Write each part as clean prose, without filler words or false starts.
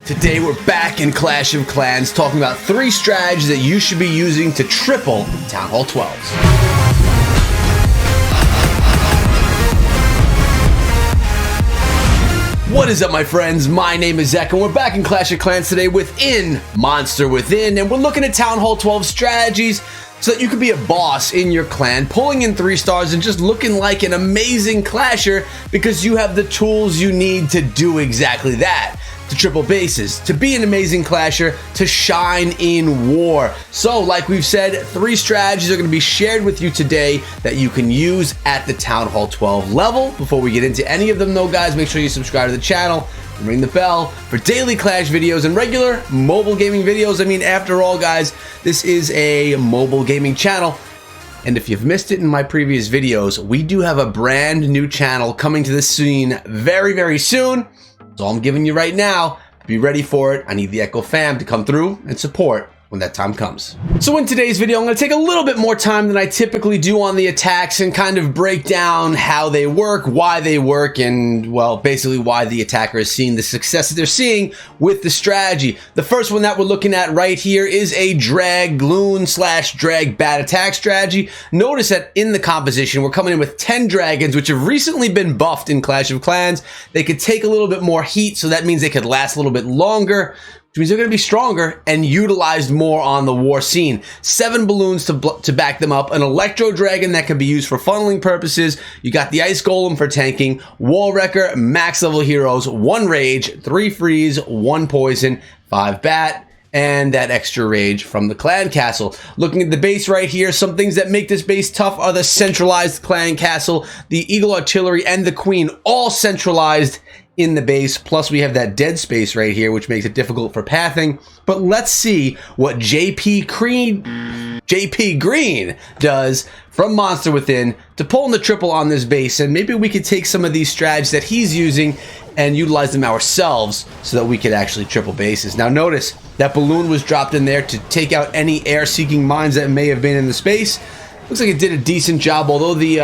Today we're back in Clash of Clans talking about 3 strategies that you should be using to triple Town Hall 12s. What is up, my friends? My name is Zek and we're back in Clash of Clans today within Monster Within, and we're looking at Town Hall 12 strategies so that you can be a boss in your clan, pulling in 3 stars and just looking like an amazing clasher because you have the tools you need to do exactly that. To triple bases, to be an amazing clasher, to shine in war. So, like we've said, 3 strategies are going to be shared with you today that you can use at the Town Hall 12 level. Before we get into any of them though, guys, make sure you subscribe to the channel and ring the bell for daily Clash videos and regular mobile gaming videos. I mean, after all, guys, this is a mobile gaming channel. And if you've missed it in my previous videos, we do have a brand new channel coming to the scene very, very soon. That's all I'm giving you right now. Be ready for it. I need the Echo fam to come through and support when that time comes. So in today's video, I'm going to take a little bit more time than I typically do on the attacks and kind of break down how they work, why they work, and, well, basically why the attacker is seeing the success that they're seeing with the strategy. The first one that we're looking at right here is a Dragbloon Slash drag bat attack strategy. Notice that in the composition, we're coming in with 10 dragons, which have recently been buffed in Clash of Clans. They could take a little bit more heat, so that means they could last a little bit longer, which means they're going to be stronger and utilized more on the war scene. 7 balloons to back them up, an electro dragon that can be used for funneling purposes. You got the ice golem for tanking, wall wrecker, max level heroes, 1 rage, 3 freeze, 1 poison, 5 bat, and that extra rage from the clan castle. Looking at the base right here, some things that make this base tough are the centralized clan castle, the eagle artillery, and the queen, all centralized in the base. Plus we have that dead space right here, which makes it difficult for pathing. But let's see what JP Green does from Monster Within to pull in the triple on this base, and maybe we could take some of these strategies that he's using and utilize them ourselves so that we could actually triple bases. Now notice that balloon was dropped in there to take out any air-seeking mines that may have been in the space. Looks like it did a decent job, although the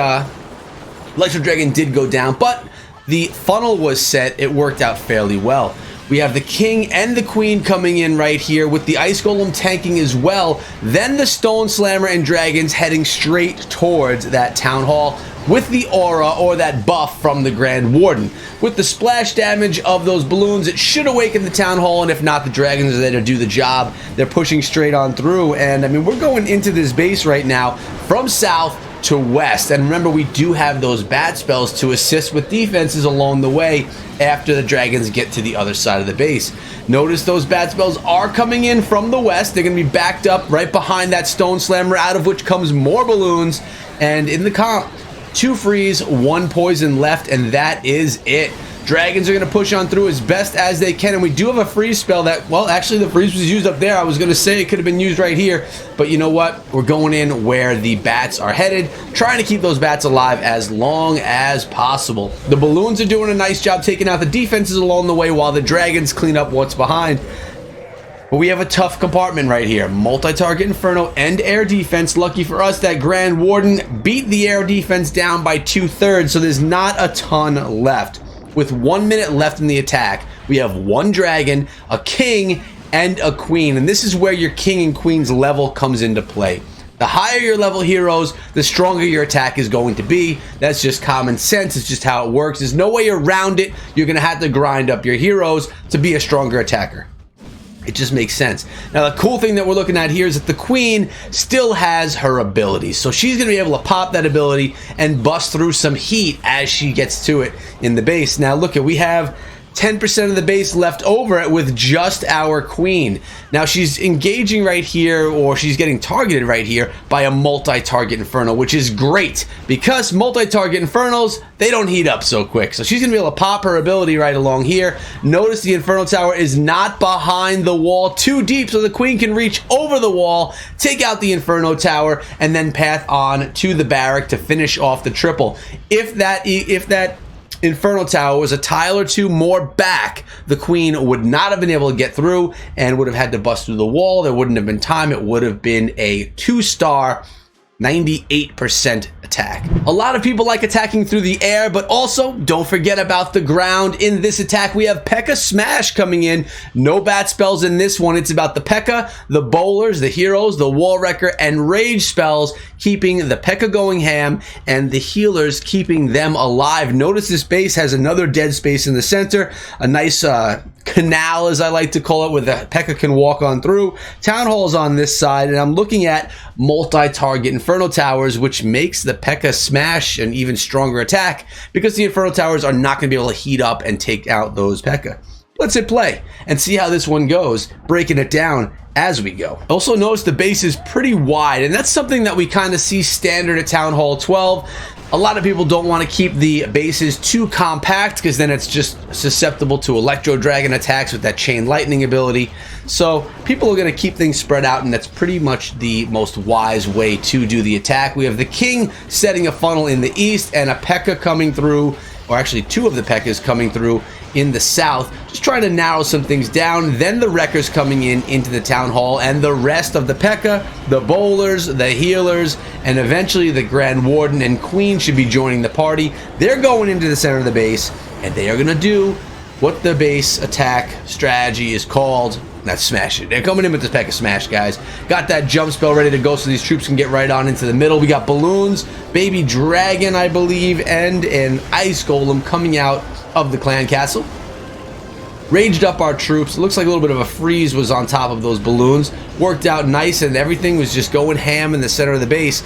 electro dragon did go down, but the funnel was set. It worked out fairly well. We have the king and the queen coming in right here with the ice golem tanking as well. Then the stone slammer and dragons heading straight towards that town hall with the aura or that buff from the Grand Warden. With the splash damage of those balloons, it should awaken the town hall, and if not, the dragons are there to do the job. They're pushing straight on through, and I mean, we're going into this base right now from south to west, and remember, we do have those bat spells to assist with defenses along the way after the dragons get to the other side of the base. Notice those bat spells are coming in from the west. They're going to be backed up right behind that stone slammer, out of which comes more balloons, and in the comp, 2 freeze, 1 poison left, and that is it. Dragons are going to push on through as best as they can, and we do have a freeze spell that, well, actually the freeze was used up there. I was going to say it could have been used right here, but you know what? We're going in where the bats are headed, trying to keep those bats alive as long as possible. The balloons are doing a nice job taking out the defenses along the way while the dragons clean up what's behind. But we have a tough compartment right here. Multi-target Inferno and air defense. Lucky for us, that Grand Warden beat the air defense down by 2/3, so there's not a ton left. With 1 minute left in the attack, we have 1 dragon, a king, and a queen. And this is where your king and queen's level comes into play. The higher your level heroes, the stronger your attack is going to be. That's just common sense. It's just how it works. There's no way around it. You're going to have to grind up your heroes to be a stronger attacker. It just makes sense. Now, the cool thing that we're looking at here is that the queen still has her abilities. So she's going to be able to pop that ability and bust through some heat as she gets to it in the base. Now, look, we have 10% of the base left over it with just our queen. Now she's engaging right here, or she's getting targeted right here by a multi-target Inferno, which is great because multi-target Infernos, they don't heat up so quick. So she's gonna be able to pop her ability right along here. Notice the Inferno Tower is not behind the wall too deep, so the queen can reach over the wall, take out the Inferno Tower, and then path on to the barrack to finish off the triple. If that Inferno Tower was a tile or 2 more back, the queen would not have been able to get through and would have had to bust through the wall. There wouldn't have been time. It would have been a 2-star 98% attack. A lot of people like attacking through the air, but also don't forget about the ground. In this attack, we have Pekka Smash coming in. No bat spells in this one. It's about the Pekka, the bowlers, the heroes, the wall wrecker, and rage spells, keeping the Pekka going ham and the healers keeping them alive. Notice this base has another dead space in the center, a nice canal, as I like to call it, where the Pekka can walk on through. Town Hall's on this side, and I'm looking at multi-target Inferno Towers, which makes the Pekka Smash an even stronger attack because the Inferno Towers are not going to be able to heat up and take out those Pekka. Let's hit play and see how this one goes, breaking it down as we go. Also notice the base is pretty wide, and that's something that we kind of see standard at Town Hall 12. A lot of people don't want to keep the bases too compact because then it's just susceptible to Electro Dragon attacks with that Chain Lightning ability. So people are going to keep things spread out, and that's pretty much the most wise way to do the attack. We have the King setting a funnel in the east and a Pekka coming through, or actually two of the Pekkas coming through in the south, just trying to narrow some things down. Then the wreckers coming in into the Town Hall, and the rest of the Pekka, the bowlers, the healers, and eventually the Grand Warden and Queen should be joining the party. They're going into the center of the base, and they are going to do what the base attack strategy is called. That's smash it. They're coming in with this Pekka Smash, guys. Got that jump spell ready to go so these troops can get right on into the middle. We got balloons, baby dragon, I believe, and an ice golem coming out of the clan castle. Raged up our troops. It looks like a little bit of a freeze was on top of those balloons. Worked out nice, and everything was just going ham in the center of the base.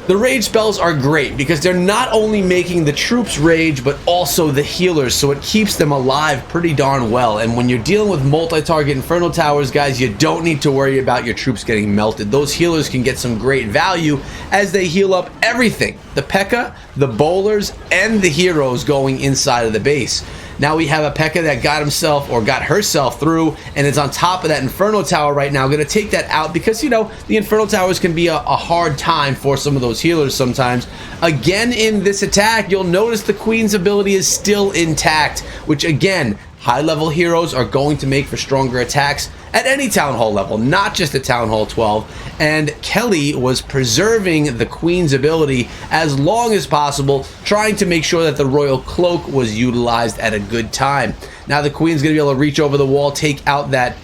The rage spells are great because they're not only making the troops rage, but also the healers, so it keeps them alive pretty darn well. And when you're dealing with multi-target Inferno Towers, guys, you don't need to worry about your troops getting melted. Those healers can get some great value as they heal up everything. The Pekka, the bowlers, and the heroes going inside of the base. Now we have a Pekka that got himself or got herself through and is on top of that Inferno Tower right now. Going to take that out because, you know, the Inferno Towers can be a hard time for some of those healers sometimes. Again, in this attack, you'll notice the Queen's ability is still intact, which again, high-level heroes are going to make for stronger attacks at any Town Hall level, not just at Town Hall 12. And Kelly was preserving the Queen's ability as long as possible, trying to make sure that the Royal Cloak was utilized at a good time. Now the Queen's going to be able to reach over the wall, take out that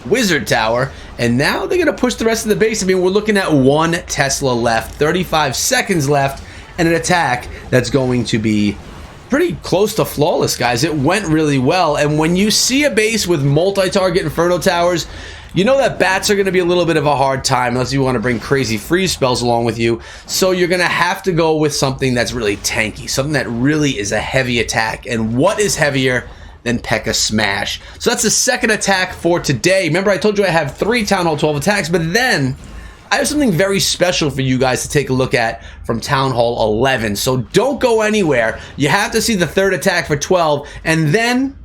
Wizard Tower, and now they're going to push the rest of the base. I mean, we're looking at 1 Tesla left, 35 seconds left, and an attack that's going to be pretty close to flawless, guys. It went really well, and when you see a base with multi-target Inferno Towers, you know that bats are going to be a little bit of a hard time unless you want to bring crazy freeze spells along with you. So you're going to have to go with something that's really tanky, something that really is a heavy attack. And what is heavier than Pekka Smash? So that's the second attack for today. Remember, I told you I have 3 Town Hall 12 attacks, but then I have something very special for you guys to take a look at from Town Hall 11. So don't go anywhere. You have to see the third attack for 12, and then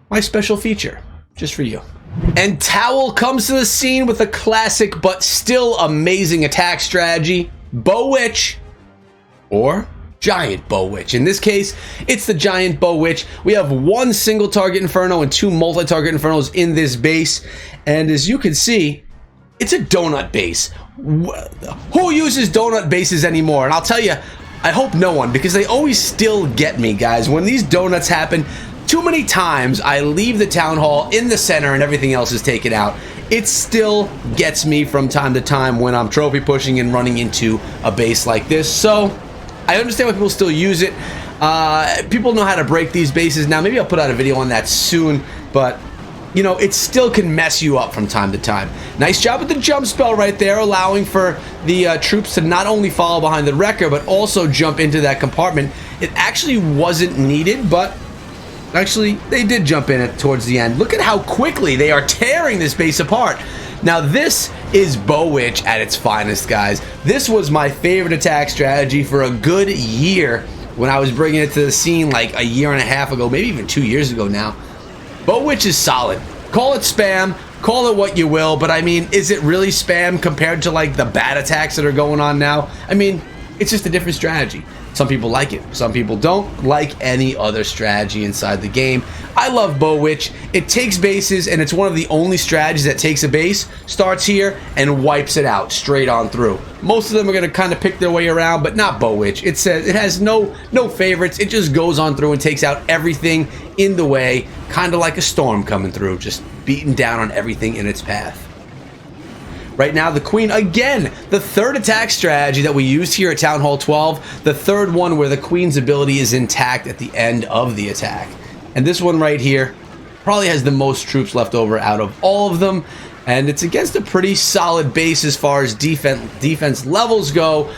my special feature just for you. And Towel comes to the scene with a classic but still amazing attack strategy, Bow Witch or Giant Bow Witch. In this case, it's the Giant Bow Witch. We have 1 single target Inferno and 2 multi-target Infernos in this base, and as you can see, it's a donut base. Who uses donut bases anymore? And I'll tell you, I hope no one, because they always still get me, guys. When these donuts happen, too many times I leave the Town Hall in the center and everything else is taken out. It still gets me from time to time when I'm trophy pushing and running into a base like this. So I understand why people still use it. People know how to break these bases now. Maybe I'll put out a video on that soon, but you know, it still can mess you up from time to time. Nice job with the jump spell right there, allowing for the troops to not only follow behind the wrecker, but also jump into that compartment. It actually wasn't needed, but actually they did jump in it towards the end. Look at how quickly they are tearing this base apart. Now this is Bow Witch at its finest, guys. This was my favorite attack strategy for a good year when I was bringing it to the scene like a year and a half ago, maybe even 2 years ago now. Bow Witch is solid. Call it spam, call it what you will, but I mean, is it really spam compared to like the bat attacks that are going on now? I mean, It's just a different strategy. Some people like it. Some people don't like any other strategy inside the game. I love Bow Witch. It takes bases, and it's one of the only strategies that takes a base, starts here, and wipes it out straight on through. Most of them are going to kind of pick their way around, but not Bow Witch. It says it has no favorites. It just goes on through and takes out everything in the way, kind of like a storm coming through, just beating down on everything in its path. Right now, the Queen, again, the third attack strategy that we used here at Town Hall 12, the third one where the Queen's ability is intact at the end of the attack. And this one right here probably has the most troops left over out of all of them, and it's against a pretty solid base as far as defense levels go.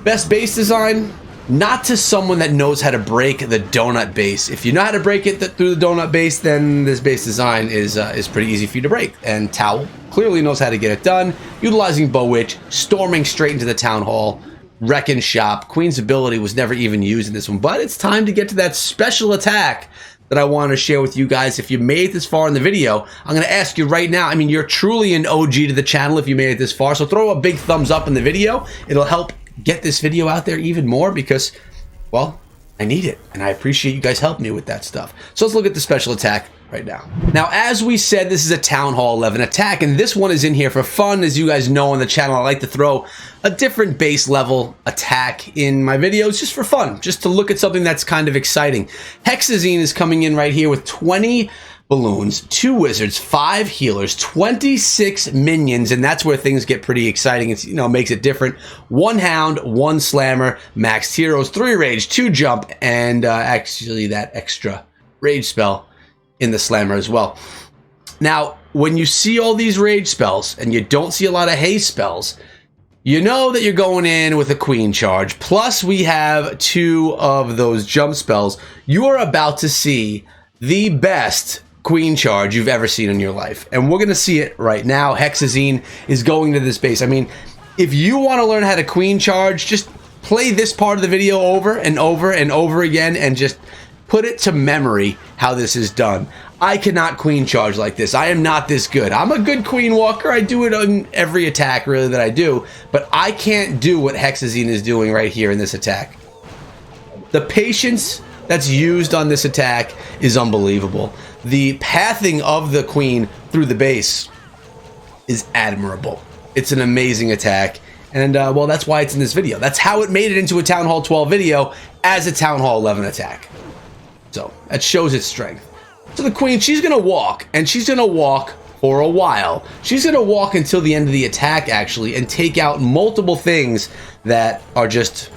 Best base design? Not to someone that knows how to break the donut base. If you know how to break it through the donut base, then this base design is pretty easy for you to break. And Towel clearly knows how to get it done, utilizing Bow Witch, storming straight into the Town Hall, wrecking shop. Queen's ability was never even used in this one, but it's time to get to that special attack that I want to share with you guys. If you made it this far in the video, I'm going to ask you right now, I mean, you're truly an OG to the channel if you made it this far, so throw a big thumbs up in the video. It'll help get this video out there even more because, well, I need it, and I appreciate you guys helping me with that stuff. So let's look at the special attack right now. Now, as we said, this is a Town Hall 11 attack, and this one is in here for fun. As you guys know on the channel, I like to throw a different base level attack in my videos just for fun, just to look at something that's kind of exciting. Hexa Xena is coming in right here with 20 balloons, 2 wizards, 5 healers, 26 minions, and that's where things get pretty exciting. It's, you know, makes it different. 1 hound, 1 slammer, maxed heroes, 3 rage, 2 jump, and actually that extra rage spell in the slammer as well. Now, when you see all these rage spells and you don't see a lot of haste spells, you know that you're going in with a queen charge. Plus, we have 2 of those jump spells. You are about to see the best queen charge you've ever seen in your life, and we're gonna see it right now. Hexa Xena is going to this base. I mean, if you want to learn how to queen charge, just play this part of the video over and over and over again and just put it to memory how this is done. I cannot queen charge like this. I am not this good. I'm a good queen walker. I do it on every attack really that I do, but I can't do what Hexa Xena is doing right here in this attack. The patience that's used on this attack is unbelievable. The pathing of the queen through the base is admirable. It's an amazing attack, and well, that's why it's in this video. That's how it made it into a Town Hall 12 video as a Town Hall 11 attack. So that shows its strength. So the queen, she's gonna walk, and she's gonna walk for a while. She's gonna walk until the end of the attack actually, and take out multiple things that are just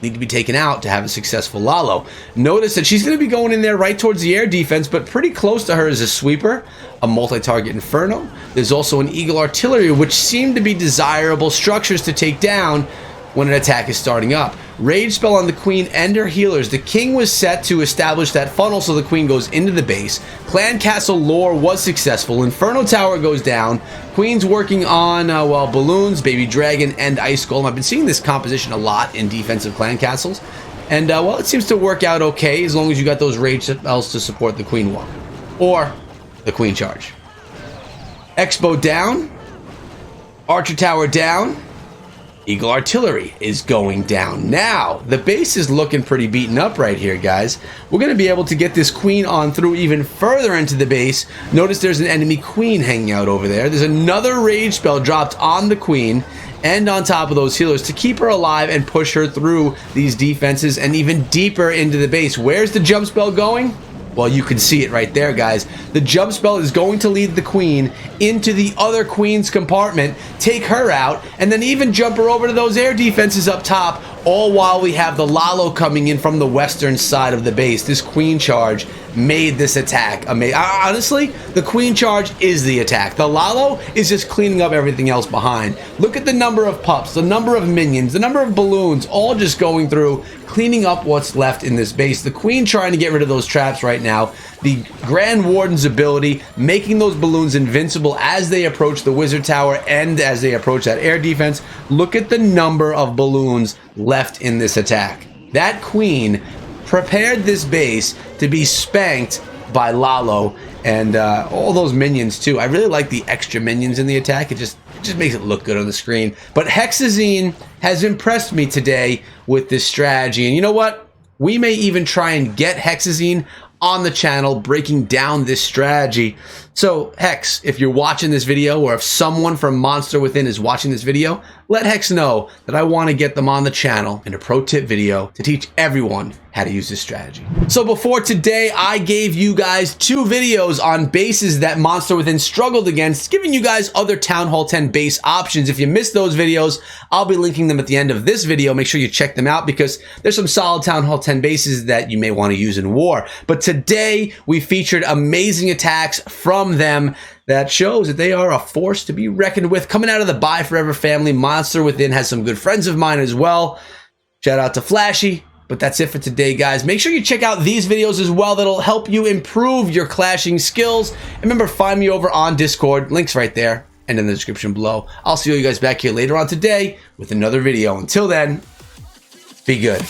need to be taken out to have a successful Lalo. Notice that she's going to be going in there right towards the air defense, but pretty close to her is a sweeper, a multi-target Inferno. There's also an Eagle Artillery, which seem to be desirable structures to take down when an attack is starting up. Rage spell on the queen and her healers. The king was set to establish that funnel so the queen goes into the base. Clan Castle lore was successful. Inferno Tower goes down. Queen's working on, well, balloons, baby dragon, and ice golem. I've been seeing this composition a lot in defensive clan castles. And, well, it seems to work out okay as long as you got those rage spells to support the queen walk. Or the queen charge. Expo down. Archer Tower down. Eagle Artillery is going down. Now, the base is looking pretty beaten up right here, guys. We're going to be able to get this queen on through even further into the base. Notice there's an enemy queen hanging out over there. There's another rage spell dropped on the queen and on top of those healers to keep her alive and push her through these defenses and even deeper into the base. Where's the jump spell going? Well, you can see it right there, guys. The jump spell is going to lead the queen into the other queen's compartment, take her out, and then even jump her over to those air defenses up top, all while we have the Lalo coming in from the western side of the base. This queen charge made this attack amazing. Honestly, the queen charge is the attack. The Lalo is just cleaning up everything else behind. Look at the number of pups, the number of minions, the number of balloons, all just going through, cleaning up what's left in this base. The queen trying to get rid of those traps right now. The Grand Warden's ability, making those balloons invincible as they approach the wizard tower and as they approach that air defense. Look at the number of balloons left in this attack. That queen prepared this base to be spanked by Lalo and all those minions too. I really like the extra minions in the attack. It just It just makes it look good on the screen. But Hexa Xena has impressed me today with this strategy. And you know what? We may even try and get Hexa Xena on the channel breaking down this strategy. So Hex, if you're watching this video, or if someone from Monster Within is watching this video, let Hex know that I want to get them on the channel in a pro tip video to teach everyone how to use this strategy. So before today, I gave you guys 2 videos on bases that Monster Within struggled against, giving you guys other Town Hall 10 base options. If you missed those videos, I'll be linking them at the end of this video. Make sure you check them out because there's some solid Town Hall 10 bases that you may want to use in war. But today, we featured amazing attacks from them that shows that they are a force to be reckoned with. Coming out of the Bye Forever family, Monster Within has some good friends of mine as well. Shout out to Flashy. But that's it for today, guys. Make sure you check out these videos as well. That'll help you improve your clashing skills. And remember, find me over on Discord. Links right there and in the description below. I'll see you guys back here later on today with another video. Until then, be good.